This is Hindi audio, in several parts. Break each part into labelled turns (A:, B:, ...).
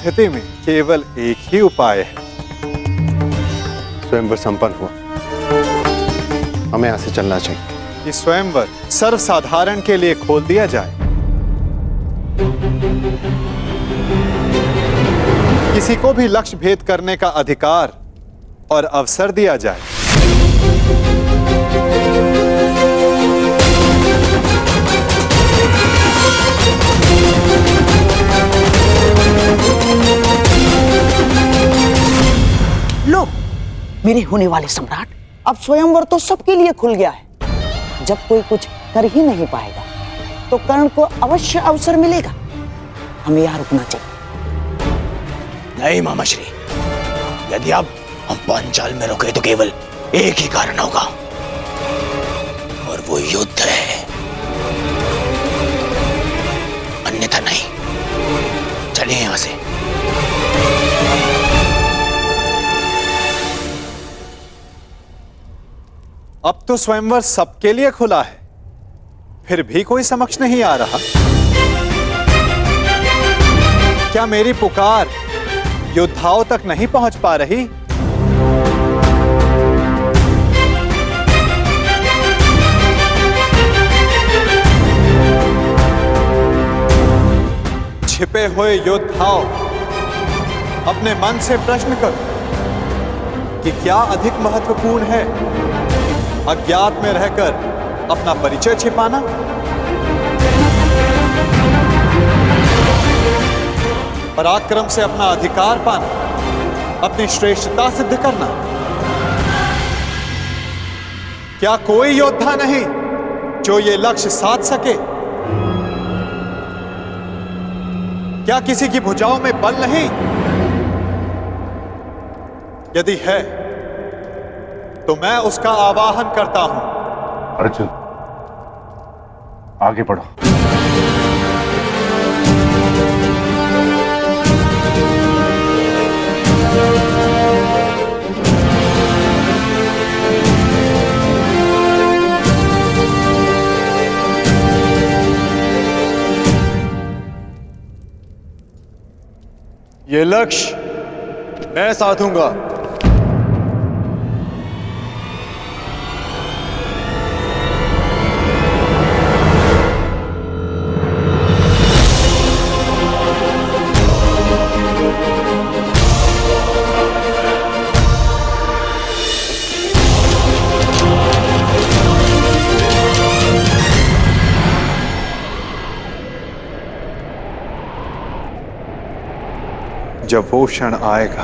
A: स्थिति में केवल एक ही उपाय है।
B: स्वयंवर संपन्न हुआ, हमें यहां से चलना चाहिए।
A: कि स्वयंवर सर्वसाधारण के लिए खोल दिया जाए। किसी को भी लक्ष्य भेद करने का अधिकार और अवसर दिया जाए।
C: लो, मेरे होने वाले सम्राट, अब स्वयंवर तो सबके लिए खुल गया है। जब कोई कुछ कर ही नहीं पाएगा तो कर्ण को अवश्य अवसर मिलेगा। हमें यहाँ रुकना चाहिए।
D: नहीं मामाश्री, यदि अब हम पांचाल में रुके तो केवल एक ही कारण होगा, और वो युद्ध है, अन्यथा नहीं। चलिए यहां से।
A: अब तो स्वयंवर सबके लिए खुला है, फिर भी कोई समक्ष नहीं आ रहा। क्या मेरी पुकार योद्धाओं तक नहीं पहुंच पा रही? छिपे हुए योद्धाओं, अपने मन से प्रश्न करो कि क्या अधिक महत्वपूर्ण है, अज्ञात में रहकर अपना परिचय छिपाना, पराक्रम से अपना अधिकार पाना, अपनी श्रेष्ठता सिद्ध करना? क्या कोई योद्धा नहीं जो ये लक्ष्य साध सके? क्या किसी की भुजाओं में बल नहीं? यदि है तो मैं उसका आवाहन करता हूं।
B: अर्जुन, आगे बढ़ो।
A: ये लक्ष्य मैं साधूंगा। जब वो क्षण आएगा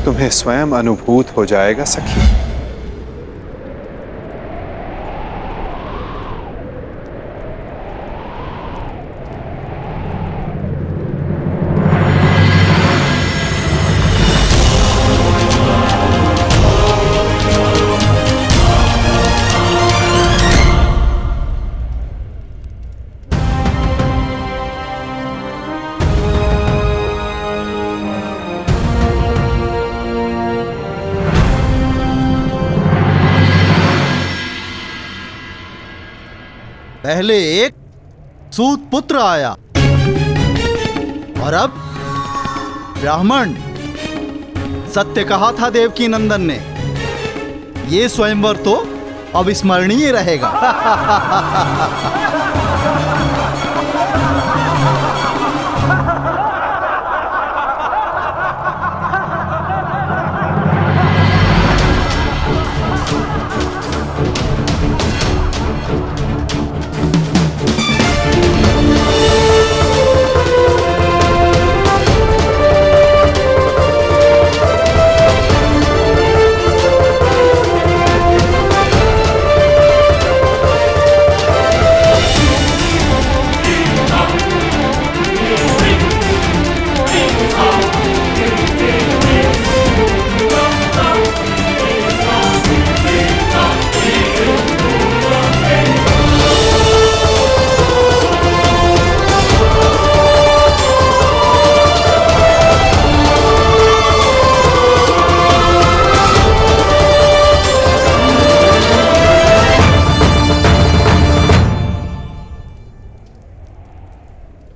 A: तुम्हें स्वयं अनुभूत हो जाएगा सखी।
E: पहले एक सूत पुत्र आया और अब ब्राह्मण। सत्य कहा था देवकी नंदन ने, ये स्वयंवर तो अविस्मरणीय रहेगा।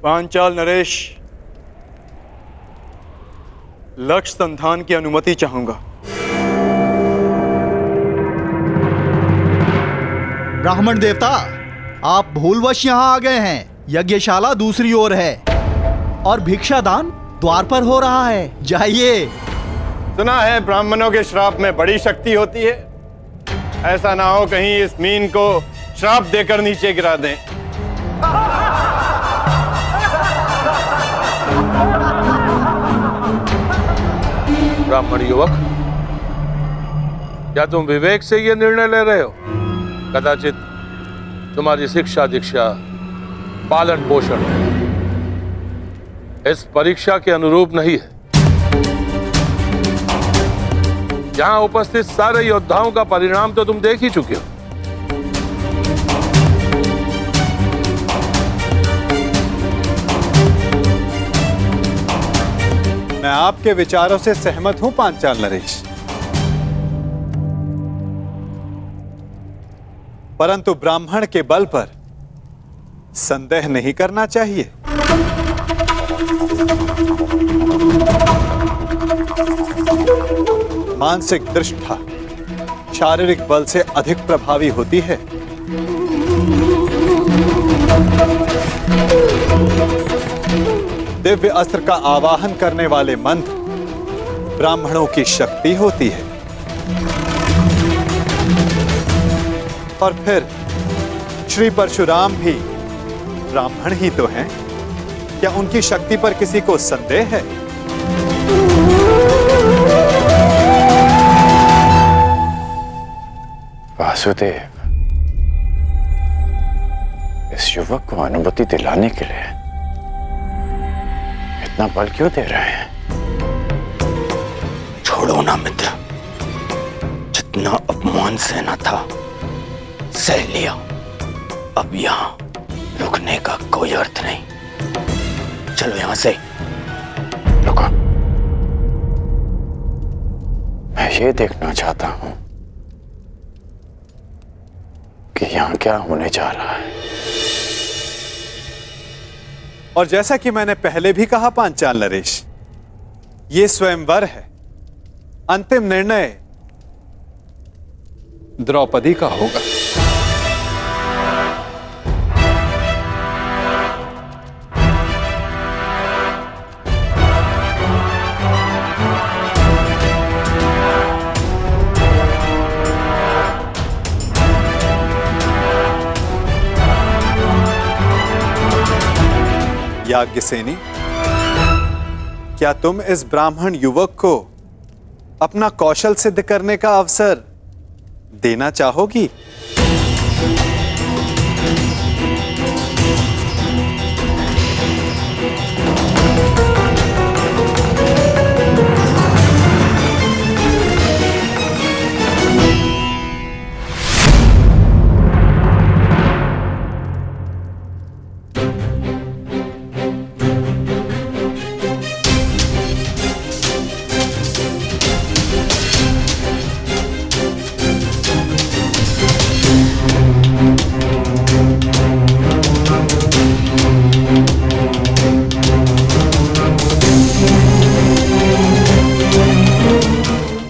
A: पांचाल नरेश, लक्ष्य संधान की अनुमति चाहूंगा।
E: ब्राह्मण देवता, आप भूलवश यहाँ आ गए हैं। यज्ञशाला दूसरी ओर है और भिक्षादान द्वार पर हो रहा है। जाइए।
B: सुना है ब्राह्मणों के श्राप में बड़ी शक्ति होती है। ऐसा ना हो कहीं इस मीन को श्राप देकर नीचे गिरा दें।
F: ब्राह्मण युवक, क्या तुम विवेक से यह निर्णय ले रहे हो? कदाचित तुम्हारी शिक्षा दीक्षा पालन पोषण इस परीक्षा के अनुरूप नहीं है। यहां उपस्थित सारे योद्धाओं का परिणाम तो तुम देख ही चुके हो।
A: मैं आपके विचारों से सहमत हूं पांचाल नरेश, परंतु ब्राह्मण के बल पर संदेह नहीं करना चाहिए। मानसिक दृष्टा शारीरिक बल से अधिक प्रभावी होती है। दिव्य अस्त्र का आवाहन करने वाले मंत्र ब्राह्मणों की शक्ति होती है। और फिर श्री परशुराम भी ब्राह्मण ही तो हैं। क्या उनकी शक्ति पर किसी को संदेह है?
G: वासुदेव, इस युवक को अनुमति दिलाने के लिए इतना बल क्यों दे रहे हैं?
D: छोड़ो ना मित्र, जितना अपमान सहना था सह लिया। अब यहां रुकने का कोई अर्थ नहीं। चलो यहां से।
G: रुको, मैं ये देखना चाहता हूं कि यहां क्या होने जा रहा है।
A: और जैसा कि मैंने पहले भी कहा पांचाल नरेश, ये स्वयंवर है। अंतिम निर्णय द्रौपदी का होगा। याज्ञसेनी, क्या तुम इस ब्राह्मण युवक को अपना कौशल सिद्ध करने का अवसर देना चाहोगी?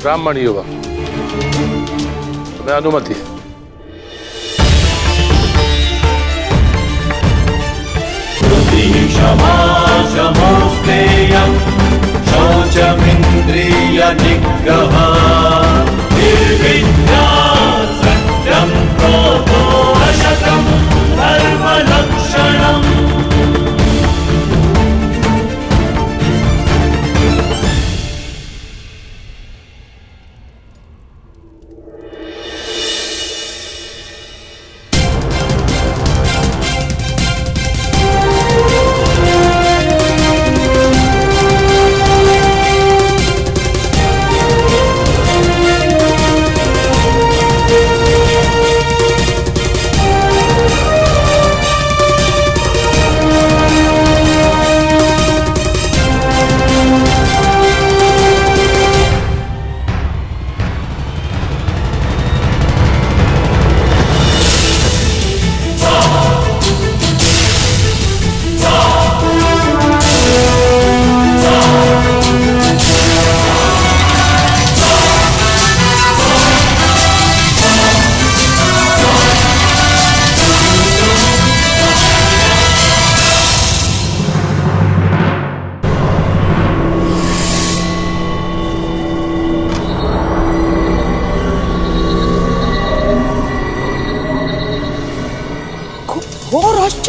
F: ब्राह्मण युवक, तुम्हें अनुमति है।
H: शौचमिन्द्रिय निग्रह निर्विद्या सत्यं क्रोधो अशतं धर्मलक्षणम्।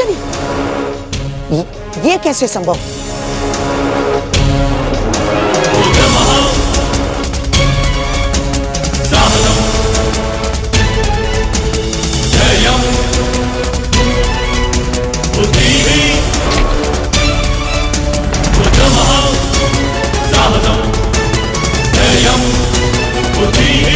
C: ब्रह्मचर्य? ये कैसे संभव?
H: जयम् बुद्धिः उत्तमः साहसम् जयम् बुद्धिः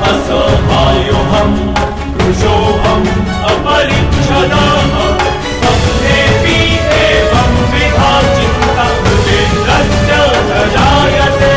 H: असहायोऽहं कृशोऽहम् अपरिच्छदाः स्वप्नेऽपि एवं विधा चित्तः कृतेन्द्रस्य न जायते।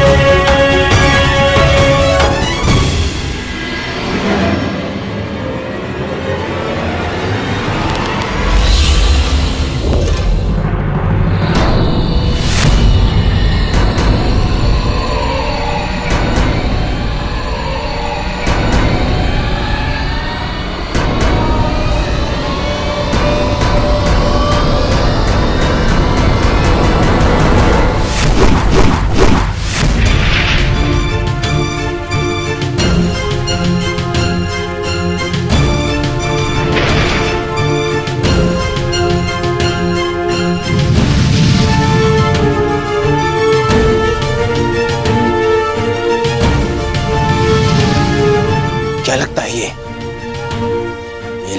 D: क्या लगता है ये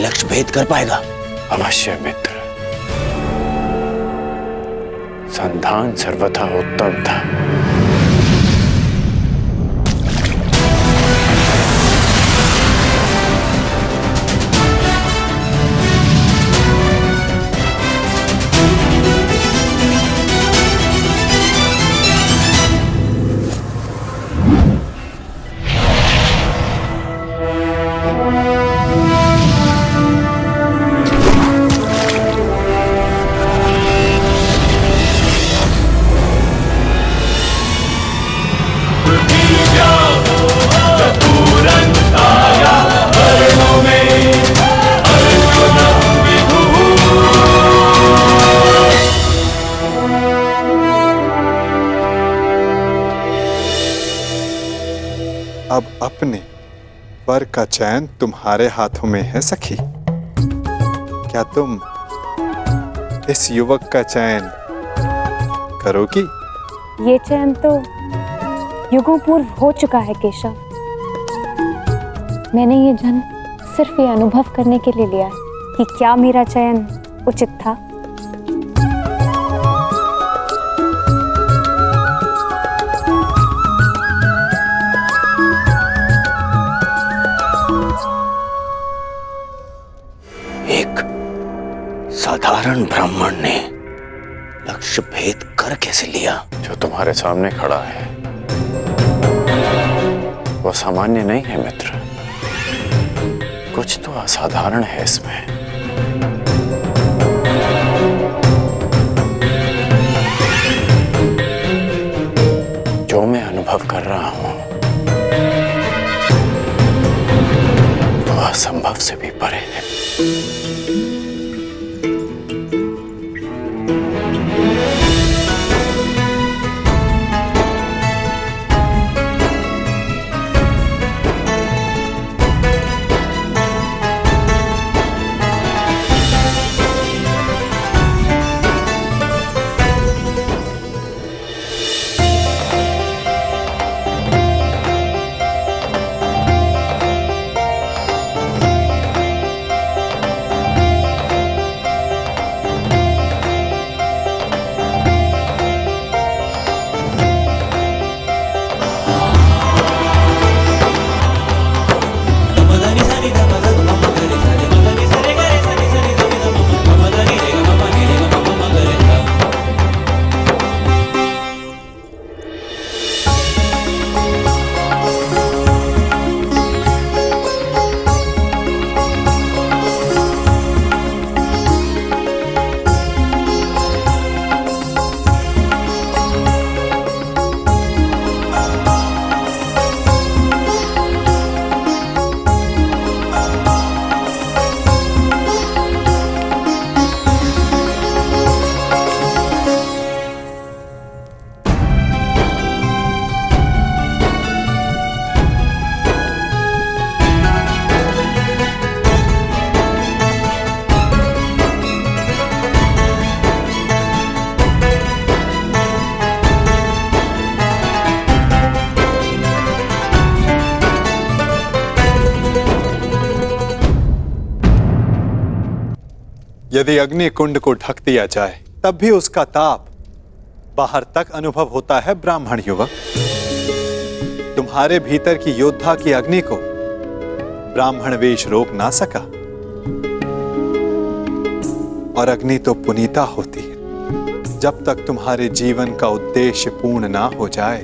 D: लक्ष्य भेद कर पाएगा?
G: अवश्य मित्र, संधान सर्वथा उत्तम था।
A: अब अपने वर का चयन तुम्हारे हाथों में है सखी। क्या तुम इस युवक का चयन करोगी?
I: ये चयन तो युगों पूर्व हो चुका है केशव। मैंने ये जन्म सिर्फ ये अनुभव करने के लिए लिया है कि क्या मेरा चयन उचित था।
D: एक साधारण ब्राह्मण ने लक्ष्य भेद कर कैसे लिया?
G: जो तुम्हारे सामने खड़ा है वो सामान्य नहीं है मित्र, कुछ तो असाधारण है इसमें। जो मैं अनुभव कर रहा हूं वो असंभव से भी परे है।
A: यदि अग्नि कुंड को ढक दिया जाए तब भी उसका ताप बाहर तक अनुभव होता है ब्राह्मण युवक। तुम्हारे भीतर की योद्धा की अग्नि को ब्राह्मण वेश रोक ना सका। और अग्नि तो पुनीता होती है, जब तक तुम्हारे जीवन का उद्देश्य पूर्ण ना हो जाए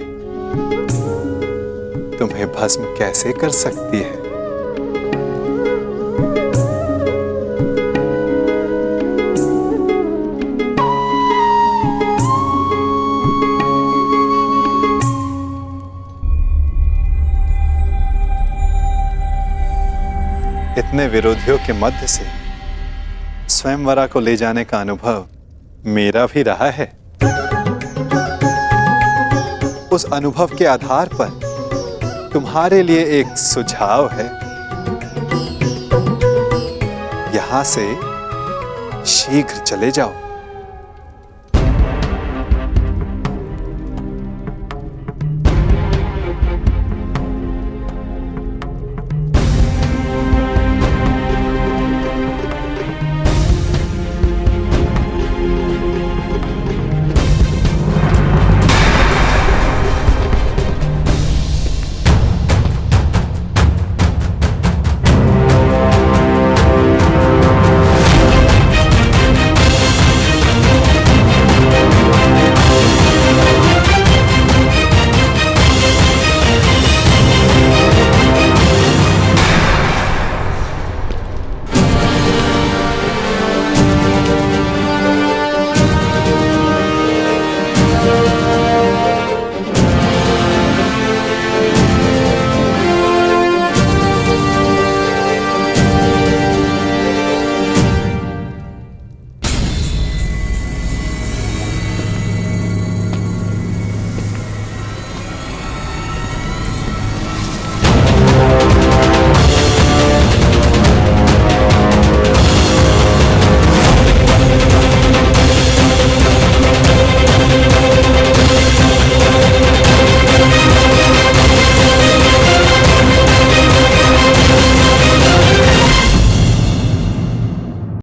A: तुम्हें भस्म कैसे कर सकती है। इतने विरोधियों के मध्य से स्वयंवरा को ले जाने का अनुभव मेरा भी रहा है। उस अनुभव के आधार पर तुम्हारे लिए एक सुझाव है। यहां से शीघ्र चले जाओ।